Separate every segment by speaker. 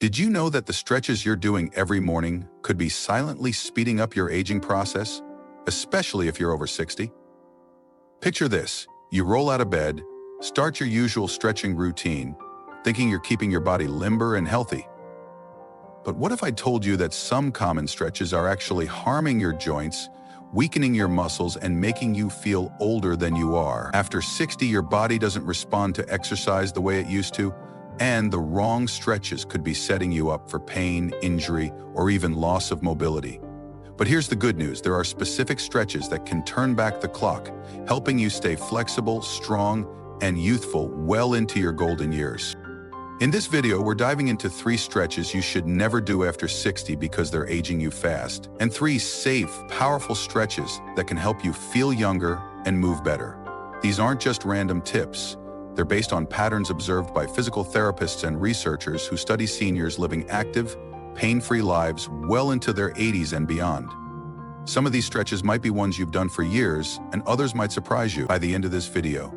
Speaker 1: Did you know that the stretches you're doing every morning could be silently speeding up your aging process, especially if you're over 60? Picture this. You roll out of bed, start your usual stretching routine, thinking you're keeping your body limber and healthy. But what if I told you that some common stretches are actually harming your joints, weakening your muscles, and making you feel older than you are? After 60, your body doesn't respond to exercise the way it used to, and the wrong stretches could be setting you up for pain, injury, or even loss of mobility. But here's the good news. There are specific stretches that can turn back the clock, helping you stay flexible, strong, and youthful well into your golden years. In this video, we're diving into 3 stretches you should never do after 60 because they're aging you fast, and 3 safe, powerful stretches that can help you feel younger and move better. These aren't just random tips. They're based on patterns observed by physical therapists and researchers who study seniors living active, pain-free lives well into their 80s and beyond. Some of these stretches might be ones you've done for years, and others might surprise you. By the end of this video,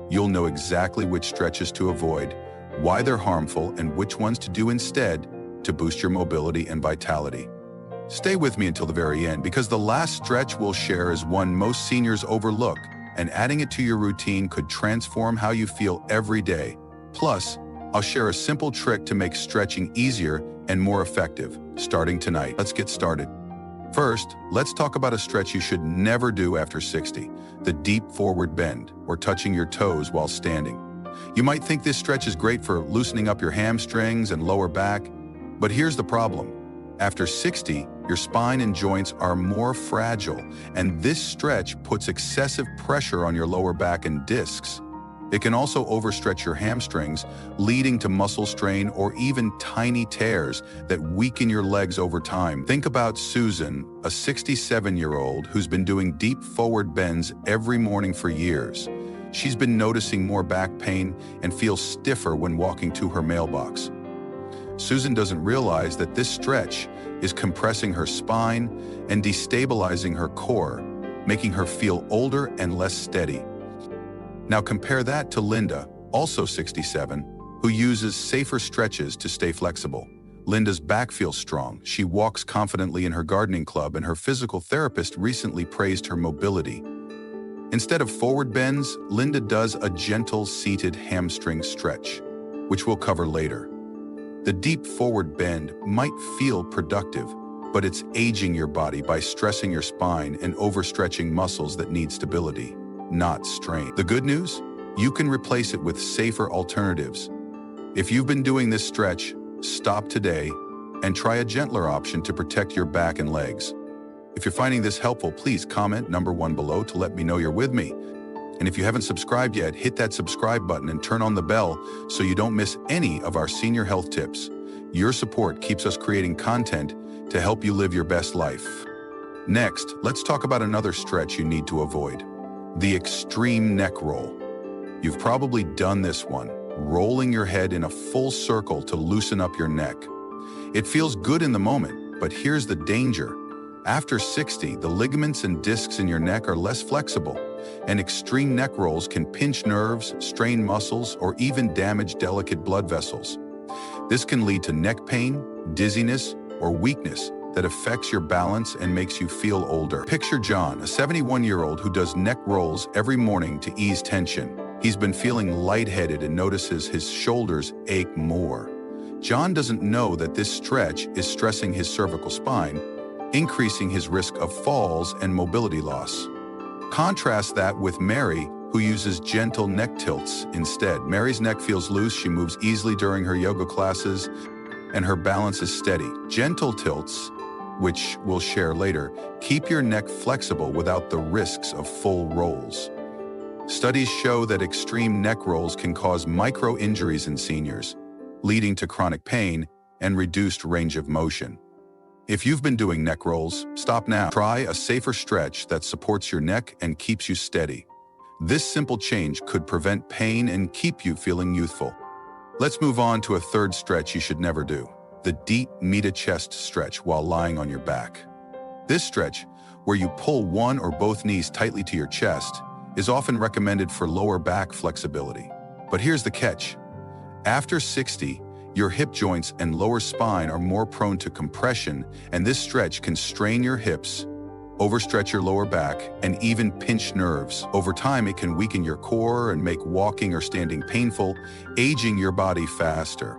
Speaker 1: you'll know exactly which stretches to avoid, why they're harmful, and which ones to do instead to boost your mobility and vitality. Stay with me until the very end, because the last stretch we'll share is one most seniors overlook, and adding it to your routine could transform how you feel every day. Plus, I'll share a simple trick to make stretching easier and more effective, starting tonight. Let's get started. First, let's talk about a stretch you should never do after 60, the deep forward bend, or touching your toes while standing. You might think this stretch is great for loosening up your hamstrings and lower back, but here's the problem. After 60, your spine and joints are more fragile, and this stretch puts excessive pressure on your lower back and discs. It can also overstretch your hamstrings, leading to muscle strain or even tiny tears that weaken your legs over time. Think about Susan, a 67-year-old who's been doing deep forward bends every morning for years. She's been noticing more back pain and feels stiffer when walking to her mailbox. Susan doesn't realize that this stretch is compressing her spine and destabilizing her core, making her feel older and less steady. Now compare that to Linda, also 67, who uses safer stretches to stay flexible. Linda's back feels strong. She walks confidently in her gardening club, and her physical therapist recently praised her mobility. Instead of forward bends, Linda does a gentle seated hamstring stretch, which we'll cover later. The deep forward bend might feel productive, but it's aging your body by stressing your spine and overstretching muscles that need stability, not strain. The good news? You can replace it with safer alternatives. If you've been doing this stretch, stop today and try a gentler option to protect your back and legs. If you're finding this helpful, please comment number 1 below to let me know you're with me. And if you haven't subscribed yet, hit that subscribe button and turn on the bell so you don't miss any of our senior health tips. Your support keeps us creating content to help you live your best life. Next, let's talk about another stretch you need to avoid: the extreme neck roll. You've probably done this one, rolling your head in a full circle to loosen up your neck. It feels good in the moment, but here's the danger. After 60, the ligaments and discs in your neck are less flexible, and extreme neck rolls can pinch nerves, strain muscles, or even damage delicate blood vessels. This can lead to neck pain, dizziness, or weakness that affects your balance and makes you feel older. Picture John, a 71-year-old who does neck rolls every morning to ease tension. He's been feeling lightheaded and notices his shoulders ache more. John doesn't know that this stretch is stressing his cervical spine, increasing his risk of falls and mobility loss. Contrast that with Mary, who uses gentle neck tilts instead. Mary's neck feels loose, she moves easily during her yoga classes, and her balance is steady. Gentle tilts, which we'll share later, keep your neck flexible without the risks of full rolls. Studies show that extreme neck rolls can cause micro-injuries in seniors, leading to chronic pain and reduced range of motion. If you've been doing neck rolls, stop now. Try a safer stretch that supports your neck and keeps you steady. This simple change could prevent pain and keep you feeling youthful. Let's move on to a third stretch you should never do: the deep knee-to-chest stretch while lying on your back. This stretch, where you pull one or both knees tightly to your chest, is often recommended for lower back flexibility. But here's the catch. After 60, Your hip joints and lower spine are more prone to compression, and this stretch can strain your hips, overstretch your lower back, and even pinch nerves. Over time, it can weaken your core and make walking or standing painful, aging your body faster.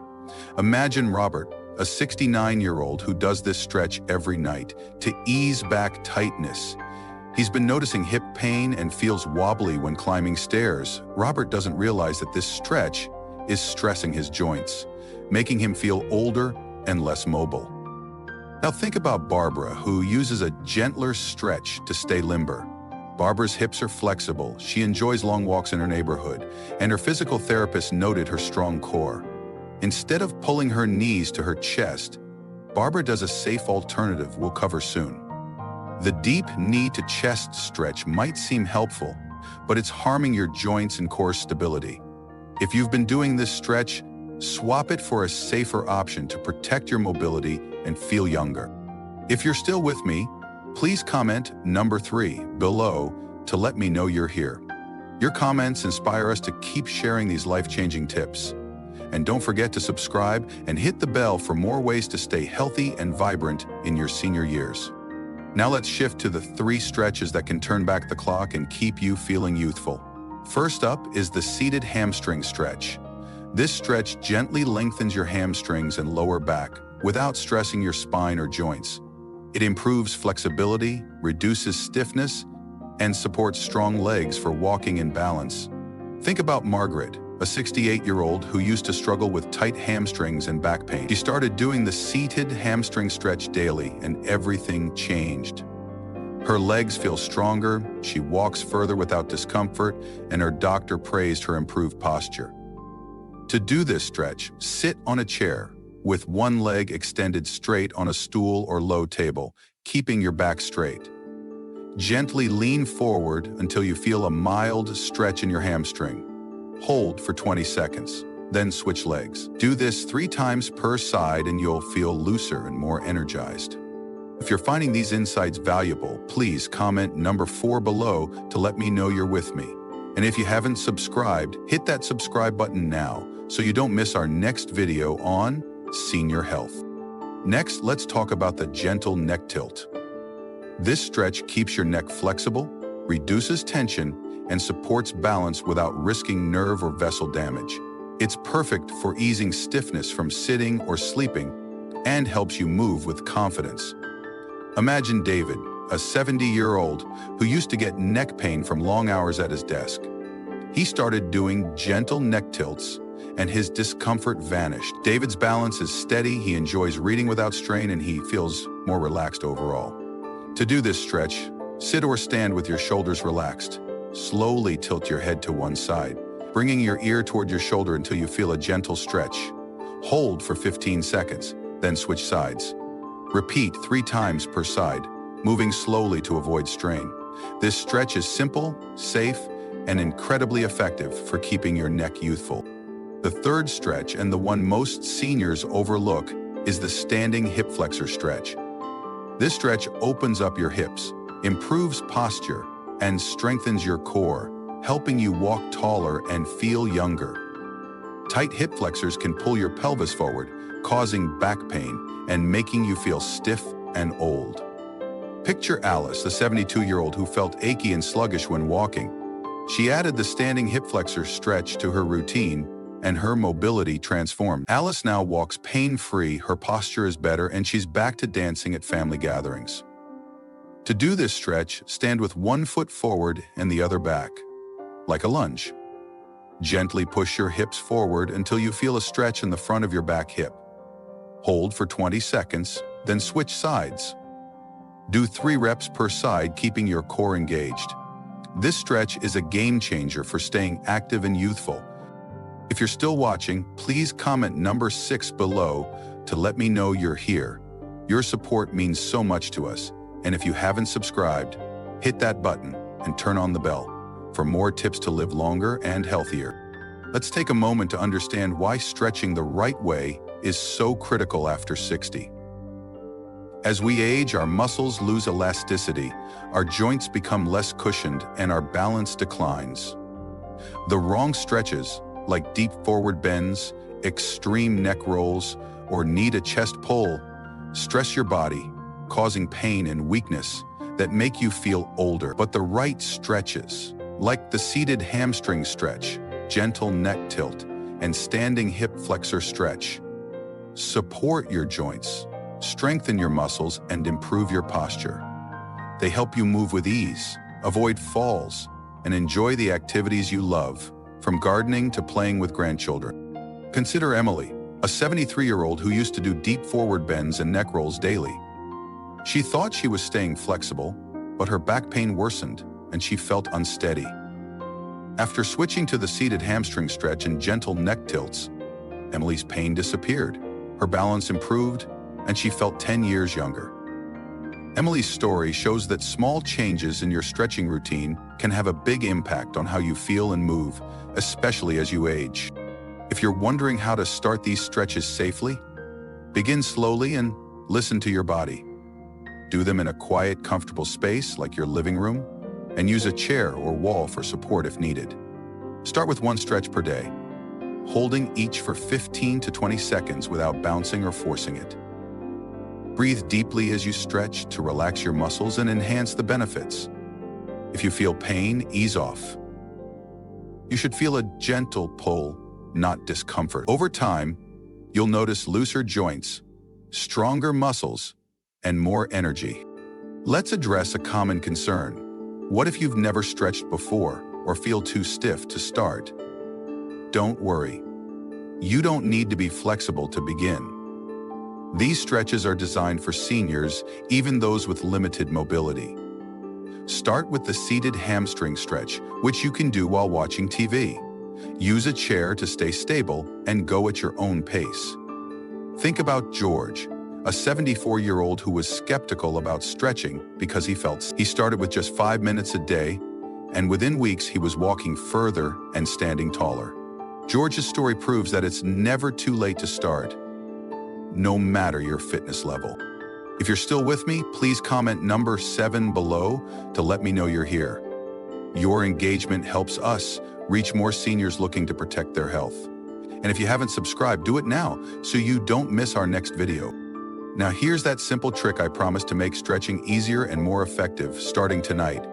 Speaker 1: Imagine Robert, a 69-year-old who does this stretch every night to ease back tightness. He's been noticing hip pain and feels wobbly when climbing stairs. Robert doesn't realize that this stretch is stressing his joints, making him feel older and less mobile. Now think about Barbara, who uses a gentler stretch to stay limber. Barbara's hips are flexible, she enjoys long walks in her neighborhood, and her physical therapist noted her strong core. Instead of pulling her knees to her chest, Barbara does a safe alternative we'll cover soon. The deep knee to chest stretch might seem helpful, but it's harming your joints and core stability. If you've been doing this stretch, swap it for a safer option to protect your mobility and feel younger. If you're still with me, please comment number 3 below to let me know you're here. Your comments inspire us to keep sharing these life-changing tips. And don't forget to subscribe and hit the bell for more ways to stay healthy and vibrant in your senior years. Now let's shift to the 3 stretches that can turn back the clock and keep you feeling youthful. First up is the seated hamstring stretch. This stretch gently lengthens your hamstrings and lower back without stressing your spine or joints. It improves flexibility, reduces stiffness, and supports strong legs for walking in balance. Think about Margaret, a 68-year-old who used to struggle with tight hamstrings and back pain. She started doing the seated hamstring stretch daily, and everything changed. Her legs feel stronger, she walks further without discomfort, and her doctor praised her improved posture. To do this stretch, sit on a chair with one leg extended straight on a stool or low table, keeping your back straight. Gently lean forward until you feel a mild stretch in your hamstring. Hold for 20 seconds, then switch legs. Do this 3 times per side and you'll feel looser and more energized. If you're finding these insights valuable, please comment number 4 below to let me know you're with me. And if you haven't subscribed, hit that subscribe button now so you don't miss our next video on senior health. Next, let's talk about the gentle neck tilt. This stretch keeps your neck flexible, reduces tension, and supports balance without risking nerve or vessel damage. It's perfect for easing stiffness from sitting or sleeping and helps you move with confidence. Imagine David, a 70-year-old who used to get neck pain from long hours at his desk. He started doing gentle neck tilts and his discomfort vanished. David's balance is steady, he enjoys reading without strain, and he feels more relaxed overall. To do this stretch, sit or stand with your shoulders relaxed. Slowly tilt your head to one side, bringing your ear toward your shoulder until you feel a gentle stretch. Hold for 15 seconds, then switch sides. Repeat 3 times per side, moving slowly to avoid strain. This stretch is simple, safe, and incredibly effective for keeping your neck youthful. The third stretch, and the one most seniors overlook, is the standing hip flexor stretch. This stretch opens up your hips, improves posture, and strengthens your core, helping you walk taller and feel younger. Tight hip flexors can pull your pelvis forward, causing back pain and making you feel stiff and old. Picture Alice, the 72-year-old who felt achy and sluggish when walking. She added the standing hip flexor stretch to her routine, and her mobility transformed. Alice now walks pain-free, her posture is better, and she's back to dancing at family gatherings. To do this stretch, stand with one foot forward and the other back, like a lunge. Gently push your hips forward until you feel a stretch in the front of your back hip. Hold for 20 seconds, then switch sides. Do 3 reps per side, keeping your core engaged. This stretch is a game changer for staying active and youthful. If you're still watching, please comment number 6 below to let me know you're here. Your support means so much to us. And if you haven't subscribed, hit that button and turn on the bell for more tips to live longer and healthier. Let's take a moment to understand why stretching the right way is so critical after 60. As we age, our muscles lose elasticity, our joints become less cushioned, and our balance declines. The wrong stretches, like deep forward bends, extreme neck rolls, or need a chest pull, stress your body, causing pain and weakness that make you feel older. But the right stretches, like the seated hamstring stretch, gentle neck tilt, and standing hip flexor stretch, support your joints, strengthen your muscles, and improve your posture. They help you move with ease, avoid falls, and enjoy the activities you love, from gardening to playing with grandchildren. Consider Emily, a 73-year-old who used to do deep forward bends and neck rolls daily. She thought she was staying flexible, but her back pain worsened and she felt unsteady. After switching to the seated hamstring stretch and gentle neck tilts, Emily's pain disappeared, her balance improved, and she felt 10 years younger. Emily's story shows that small changes in your stretching routine can have a big impact on how you feel and move, especially as you age. If you're wondering how to start these stretches safely, begin slowly and listen to your body. Do them in a quiet, comfortable space like your living room, and use a chair or wall for support if needed. Start with one stretch per day, holding each for 15 to 20 seconds without bouncing or forcing it. Breathe deeply as you stretch to relax your muscles and enhance the benefits. If you feel pain, ease off. You should feel a gentle pull, not discomfort. Over time, you'll notice looser joints, stronger muscles, and more energy. Let's address a common concern. What if you've never stretched before or feel too stiff to start? Don't worry. You don't need to be flexible to begin. These stretches are designed for seniors, even those with limited mobility. Start with the seated hamstring stretch, which you can do while watching TV. Use a chair to stay stable and go at your own pace. Think about George, a 74-year-old who was skeptical about stretching because he started with just 5 minutes a day, and within weeks he was walking further and standing taller. George's story proves that it's never too late to start, no matter your fitness level. If you're still with me, please comment number 7 below to let me know you're here. Your engagement helps us reach more seniors looking to protect their health. And if you haven't subscribed, do it now so you don't miss our next video. Now here's that simple trick I promised to make stretching easier and more effective starting tonight.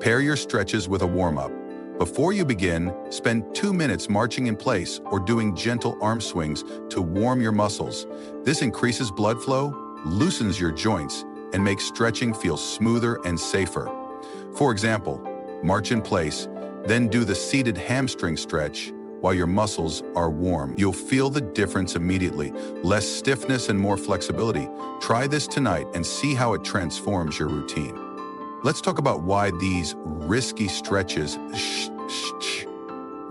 Speaker 1: Pair your stretches with a warm-up. Before you begin, spend 2 minutes marching in place or doing gentle arm swings to warm your muscles. This increases blood flow, loosens your joints, and makes stretching feel smoother and safer. For example, march in place, then do the seated hamstring stretch while your muscles are warm. You'll feel the difference immediately. Less stiffness and more flexibility. Try this tonight and see how it transforms your routine. Let's talk about why these risky stretches,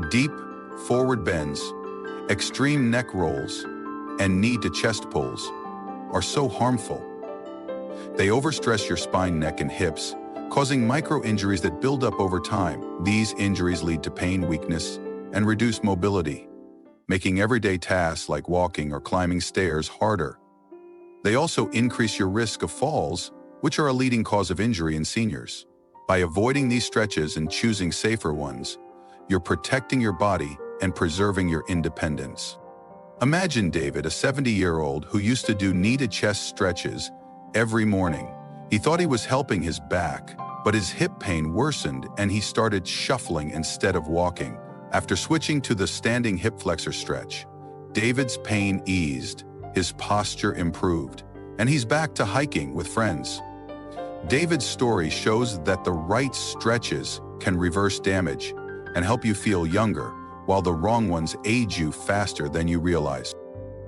Speaker 1: deep forward bends, extreme neck rolls, and knee to chest pulls are so harmful. They overstress your spine, neck, and hips, causing micro-injuries that build up over time. These injuries lead to pain, weakness, and reduced mobility, making everyday tasks like walking or climbing stairs harder. They also increase your risk of falls, which are a leading cause of injury in seniors. By avoiding these stretches and choosing safer ones, you're protecting your body and preserving your independence. Imagine David, a 70-year-old who used to do knee to chest stretches every morning. He thought he was helping his back, but his hip pain worsened and he started shuffling instead of walking. After switching to the standing hip flexor stretch, David's pain eased, his posture improved, and he's back to hiking with friends. David's story shows that the right stretches can reverse damage and help you feel younger, while the wrong ones age you faster than you realize.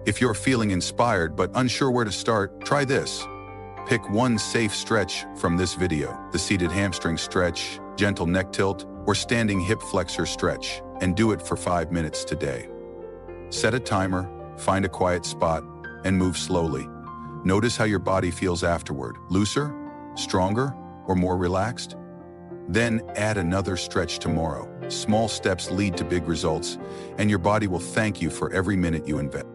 Speaker 1: If you're feeling inspired but unsure where to start, try this. Pick one safe stretch from this video, the seated hamstring stretch, gentle neck tilt, or standing hip flexor stretch, and do it for 5 minutes today. Set a timer, find a quiet spot, and move slowly. Notice how your body feels afterward, looser, stronger, or more relaxed? Then add another stretch tomorrow. Small steps lead to big results, and your body will thank you for every minute you invest.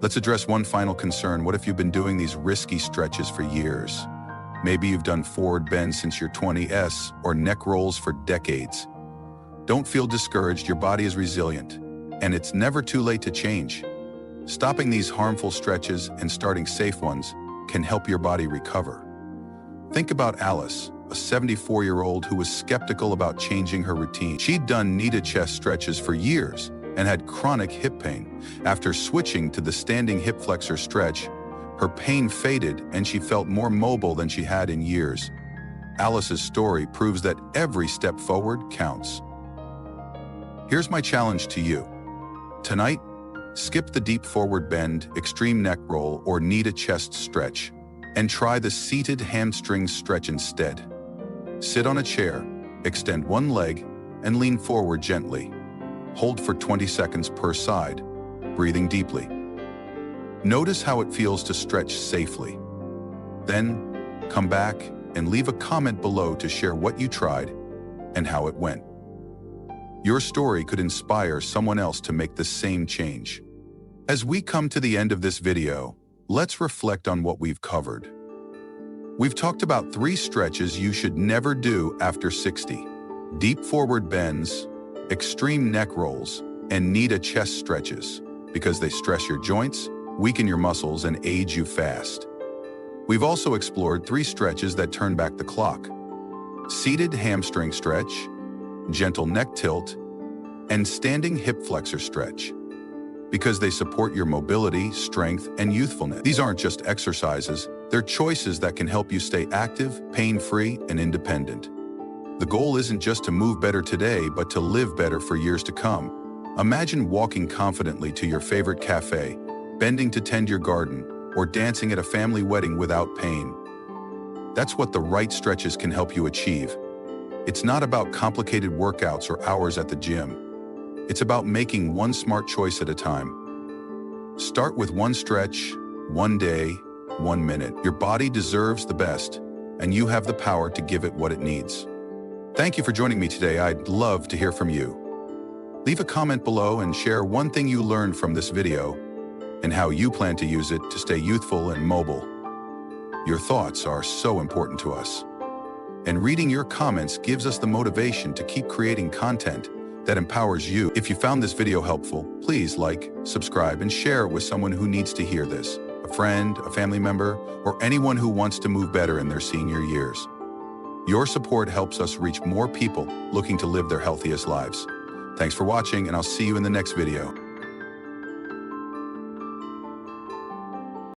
Speaker 1: Let's address one final concern. What if you've been doing these risky stretches for years? Maybe you've done forward bends since your 20s or neck rolls for decades. Don't feel discouraged. Your body is resilient, and it's never too late to change. Stopping these harmful stretches and starting safe ones can help your body recover. Think about Alice, a 74-year-old who was skeptical about changing her routine. She'd done knee to chest stretches for years and had chronic hip pain. After switching to the standing hip flexor stretch, her pain faded and she felt more mobile than she had in years. Alice's story proves that every step forward counts. Here's my challenge to you. Tonight, skip the deep forward bend, extreme neck roll, or knee to chest stretch, and try the seated hamstring stretch instead. Sit on a chair, extend one leg, and lean forward gently. Hold for 20 seconds per side, breathing deeply. Notice how it feels to stretch safely. Then, come back and leave a comment below to share what you tried and how it went. Your story could inspire someone else to make the same change. As we come to the end of this video, let's reflect on what we've covered. We've talked about 3 stretches you should never do after 60. Deep forward bends, extreme neck rolls, and knee to chest stretches, because they stress your joints, weaken your muscles, and age you fast. We've also explored 3 stretches that turn back the clock: seated hamstring stretch, gentle neck tilt, and standing hip flexor stretch, because they support your mobility, strength, and youthfulness. These aren't just exercises, they're choices that can help you stay active, pain-free, and independent. The goal isn't just to move better today, but to live better for years to come. Imagine walking confidently to your favorite cafe, bending to tend your garden, or dancing at a family wedding without pain. That's what the right stretches can help you achieve. It's not about complicated workouts or hours at the gym. It's about making one smart choice at a time. Start with one stretch, one day, 1 minute. Your body deserves the best, and you have the power to give it what it needs. Thank you for joining me today. I'd love to hear from you. Leave a comment below and share one thing you learned from this video and how you plan to use it to stay youthful and mobile. Your thoughts are so important to us. And reading your comments gives us the motivation to keep creating content that empowers you. If you found this video helpful, please like, subscribe, and share it with someone who needs to hear this. A friend, a family member, or anyone who wants to move better in their senior years. Your support helps us reach more people looking to live their healthiest lives. Thanks for watching, and I'll see you in the next video.